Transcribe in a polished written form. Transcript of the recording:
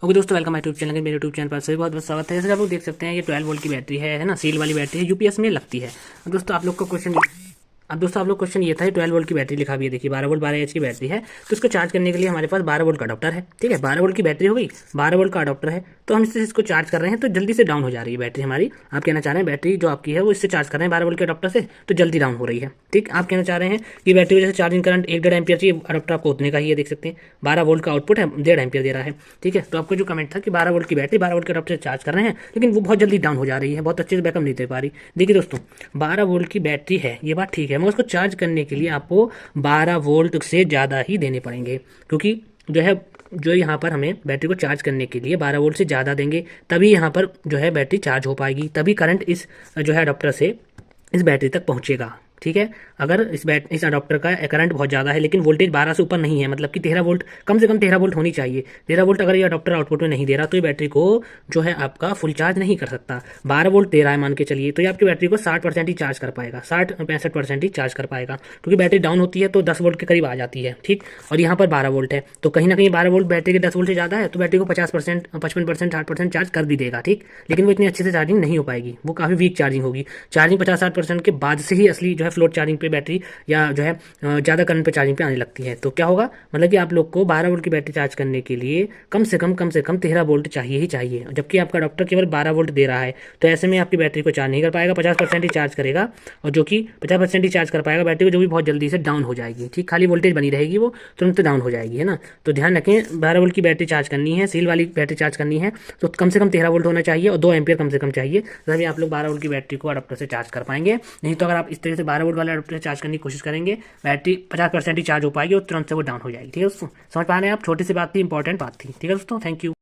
Okay दोस्तों, welcome my YouTube channel. मेरे YouTube channel पर सभी बहुत बहुत स्वागत है। जैसे आप लोग देख सकते हैं, ये 12 वोल्ट की बैटरी है ना, सील वाली बैटरी है, यूपीएस में लगती है। अब दोस्तों आप लोग क्वेश्चन ये था, 12 वोल्ट की बैटरी लिखा भी है, देखिए 12 वोल्ट 12 एच की बैटरी है। तो इसको चार्ज करने के लिए हमारे पास 12 वोल्ट का अडॉप्टर है। ठीक है, 12 वोल्ट की बैटरी हो गई, 12 वोल्ट का अडॉप्टर है। तो हम इसको चार्ज कर रहे हैं तो जल्दी से डाउन हो जा रही है बैटरी हमारी। आप कहना चाह रहे हैं बैटरी जो आपकी है वो इससे चार्ज कर रहे हैं 12 वोल्ट के अडॉप्टर से, तो जल्दी डाउन हो रही है। ठीक, आप कहना चाह रहे हैं कि बैटरी वजह से चार्जिंग करंट 1.5 एम्पियर चाहिए, अडॉप्टर आपको उतने का ही है, देख सकते हैं 12 वोल्ट का आउटपुट है, 1.5 एम्पियर दे रहा है। ठीक है, तो आपको जो कमेंट था कि 12 वोल्ट की बैटरी 12 वोल्ट के अडॉप्टर से चार्ज कर रहे हैं, लेकिन वो बहुत जल्दी डाउन हो जा रही है, बहुत अच्छे से बैकअप नहीं दे पा रही। देखिए दोस्तों, 12 वोल्ट की बैटरी है, ये बात ठीक है, मगर उसको चार्ज करने के लिए आपको 12 वोल्ट से ज़्यादा ही देने पड़ेंगे, क्योंकि जो यहाँ पर हमें बैटरी को चार्ज करने के लिए 12 वोल्ट से ज़्यादा देंगे, तभी यहाँ पर जो है बैटरी चार्ज हो पाएगी, तभी करंट इस जो है अडॉप्टर से इस बैटरी तक पहुँचेगा। ठीक है, अगर इस अडॉप्टर का करंट बहुत ज़्यादा है लेकिन वोल्टेज 12 से ऊपर नहीं है, मतलब कि 13 वोल्ट, कम से कम 13 वोल्ट होनी चाहिए। 13 वोल्ट अगर ये अडॉप्टर आउटपुट में नहीं दे रहा तो ये बैटरी को जो है आपका फुल चार्ज नहीं कर सकता। 12 वोल्ट दे रहा है मान के चलिए, तो ये आपकी बैटरी को 60% ही चार्ज कर पाएगा, 60-65% ही चार्ज कर पाएगा, क्योंकि बैटरी डाउन होती है तो 10 वोल्ट के करीब आ जाती है। ठीक, और यहाँ पर 12 वोल्ट है, तो कहीं ना कहीं 12 वोल्ट बैटरी के 10 वोल्ट से ज़्यादा है, तो बैटरी को 50%, 55%, 60% चार्ज कर भी देगा। ठीक, लेकिन वो इतनी अच्छे से चार्जिंग नहीं हो पाएगी, वो काफ़ी वीक चार्जिंग होगी। चार्जिंग 50-60% के बाद से ही असली जो है फ्लोट चार्जिंग पे बैटरी या जो है ज़्यादा करंट पे चार्जिंग पे आने लगती है। तो क्या होगा, मतलब कि आप लोग को 12 वोल्ट की बैटरी चार्ज करने के लिए कम से कम 13 वोल्ट चाहिए ही चाहिए, जबकि आपका अडॉप्टर केवल 12 वोल्ट दे रहा है। तो ऐसे में आपकी बैटरी को चार्ज नहीं कर पाएगा, 50% ही चार्ज करेगा, और जो कि 50% ही चार्ज कर पाएगा बैटरी को, जो भी बहुत जल्दी से डाउन हो जाएगी। ठीक, खाली वोल्टेज बनी रहेगी, वो तुरंत डाउन हो जाएगी, है ना। तो ध्यान रखें, 12 वोल्ट की बैटरी चार्ज करनी है, सील वाली बैटरी चार्ज करनी है, तो कम से कम 13 वोल्ट होना चाहिए और 2 एम्पियर कम से कम चाहिए, तभी आप लोग 12 वोल्ट की बैटरी को अडॉप्टर से चार्ज कर पाएंगे। नहीं तो अगर आप इस तरह से 12 वोल्ट वाले अडॉप्टर से चार्ज करने की कोशिश करेंगे, बैटरी 50% ही चार्ज हो पाएगी और तुरंत से वो डाउन हो जाएगी। ठीक है दोस्तों, समझ पा रहे हैं आप, छोटी सी बात थी, इंपॉर्टेंट बात थी। ठीक है दोस्तों, थैंक यू।